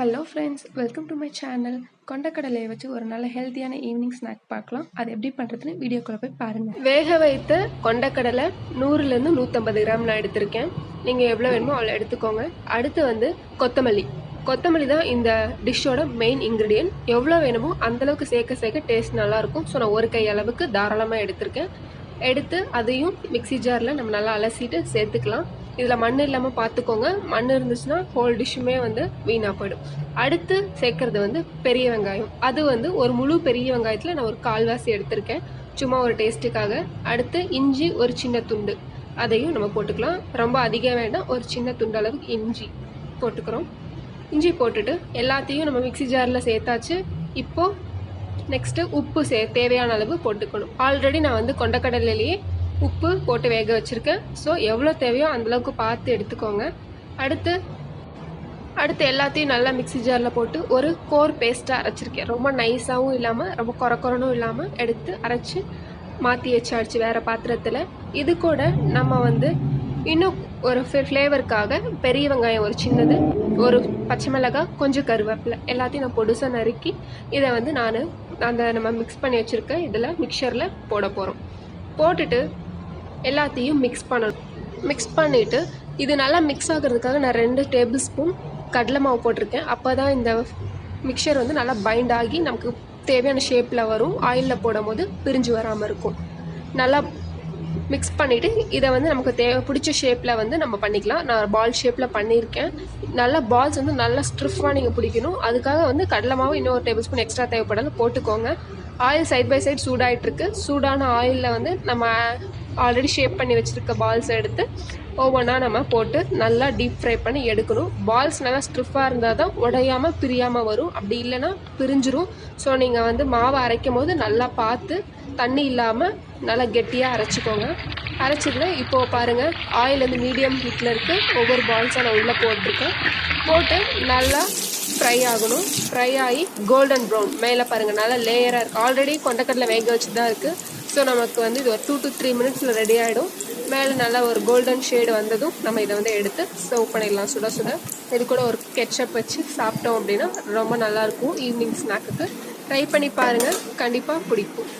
Hello friends, welcome to my channel. கொண்டக்கடலையை வச்சு ஒரு நல்ல ஹெல்த்தியான ஈவினிங் ஸ்நாக் பார்க்கலாம். அது எப்படி பண்ணுறதுன்னு வீடியோக்குள்ளே போய் பாருங்கள். வேக வைத்த கொண்டக்கடலை 100லேருந்து 150 கிராம் நான் எடுத்திருக்கேன். நீங்கள் எவ்வளோ வேணுமோ அவ்வளோ எடுத்துக்கோங்க. அடுத்து கொத்தமல்லி தான் இந்த டிஷ்ஷோட மெயின் இன்க்ரீடியன்ட். எவ்வளோ வேணுமோ அந்தளவுக்கு சேர்க்க டேஸ்ட் நல்லாயிருக்கும். ஸோ நான் ஒரு கை அளவுக்கு தாராளமாக எடுத்திருக்கேன். எடுத்து அதையும் மிக்சி ஜாரில் நம்ம நல்லா அலசிட்டு சேர்த்துக்கலாம். இதில் மண் இல்லாமல் பார்த்துக்கோங்க. மண் இருந்துச்சுன்னா ஹோல் டிஷ்ஷுமே வீணாக போயிடும். அடுத்து சேர்க்கறது பெரிய வெங்காயம். அது ஒரு முழு பெரிய வெங்காயத்தில் நான் ஒரு கால்வாசி எடுத்திருக்கேன், சும்மா ஒரு டேஸ்ட்டுக்காக. அடுத்து இஞ்சி ஒரு சின்ன துண்டு, அதையும் நம்ம போட்டுக்கலாம். ரொம்ப அதிகம் வேண்டாம், ஒரு சின்ன துண்டு அளவுக்கு இஞ்சி போட்டுக்கிறோம். இஞ்சி போட்டுட்டு எல்லாத்தையும் நம்ம மிக்சி ஜாரில் சேர்த்தாச்சு. இப்போது நெக்ஸ்ட்டு உப்பு தேவையான அளவு போட்டுக்கணும். ஆல்ரெடி நான் கொண்டக்கடலையிலேயே உப்பு போட்டு வேக வச்சுருக்கேன். ஸோ எவ்வளோ தேவையோ அந்தளவுக்கு பார்த்து எடுத்துக்கோங்க. அடுத்து எல்லாத்தையும் நல்லா மிக்சி ஜாரில் போட்டு ஒரு கோர் பேஸ்ட்டாக அரைச்சிருக்கேன். ரொம்ப நைஸாகவும் இல்லாமல் ரொம்ப குறக்குறனும் இல்லாமல் எடுத்து அரைச்சி மாற்றி வச்சாச்சு வேறு பாத்திரத்தில். இது கூட நம்ம இன்னும் ஒரு ஃப்ளேவருக்காக பெரிய வெங்காயம் ஒரு சின்னது, ஒரு பச்சை மிளகாய், கொஞ்சம் கருவேப்பிலை எல்லாத்தையும் நான் பொடுசாக நறுக்கி இதை நான் நம்ம மிக்ஸ் பண்ணி வச்சுருக்கேன் இதில் மிக்சரில் போட போகிறோம். போட்டுட்டு எல்லாத்தையும் மிக்ஸ் பண்ணணும். மிக்ஸ் பண்ணிவிட்டு இது நல்லா மிக்ஸ் ஆகிறதுக்காக நான் 2 டேபிள் ஸ்பூன் கடலை மாவு போட்டிருக்கேன். அப்போ தான் இந்த மிக்சர் நல்லா பைண்ட் ஆகி நமக்கு தேவையான ஷேப்பில் வரும். ஆயிலில் போடும் போது பிரிஞ்சு வராமல் இருக்கும். நல்லா மிக்ஸ் பண்ணிவிட்டு இதை நமக்கு பிடிச்ச ஷேப்பில் நம்ம பண்ணிக்கலாம். நான் பால் ஷேப்பில் பண்ணியிருக்கேன். நல்லா பால்ஸ் நல்லா ஸ்ட்ரிஃபாக நீங்கள் பிடிக்கணும். அதுக்காக கடலை மாவு இன்னொரு டேபிள் ஸ்பூன் எக்ஸ்ட்ரா தேவைப்படாலும் போட்டுக்கோங்க. ஆயில் சைட் பை சைட் சூடாகிட்டுருக்கு. சூடான ஆயிலில் நம்ம ஆல்ரெடி ஷேப் பண்ணி வச்சுருக்க பால்ஸை எடுத்து ஒவ்வொன்றா நம்ம போட்டு நல்லா டீப் ஃப்ரை பண்ணி எடுக்கணும். பால்ஸ் நல்லா ஸ்ட்ரிஃபாக இருந்தால் தான் உடையாமல் பிரியாமல் வரும். அப்படி இல்லைன்னா பிரிஞ்சிரும். ஸோ நீங்கள் மாவை அரைக்கும் போது நல்லா பார்த்து தண்ணி இல்லாமல் நல்லா கெட்டியாக அரைச்சிக்கோங்க. அரைச்சிட்டு இப்போது பாருங்கள், ஆயில் மீடியம் ஹீட்டில் இருக்குது. ஒவ்வொரு பால்ஸாக நான் உள்ளே போட்டிருக்கேன். போட்டு நல்லா ஃப்ரை ஆகணும். ஃப்ரை ஆகி கோல்டன் ப்ரௌன் மேலே பாருங்கள் நல்லா லேயராக இருக்குது. ஆல்ரெடி கொண்டக்கடலை வேக வச்சு தான் இருக்குது. ஸோ நமக்கு இது ஒரு 2 to 3 மினிட்ஸில் ரெடி ஆகிடும். மேலே நல்லா ஒரு கோல்டன் ஷேடு வந்ததும் நம்ம இதை எடுத்து சர்வ் பண்ணிடலாம் சுட சுட. இது கூட ஒரு கெட்சப் வச்சு சாப்பிட்டோம் அப்படின்னா ரொம்ப நல்லாயிருக்கும் ஈவினிங் ஸ்நாக்குக்கு. ட்ரை பண்ணி பாருங்கள், கண்டிப்பாக பிடிக்கும்.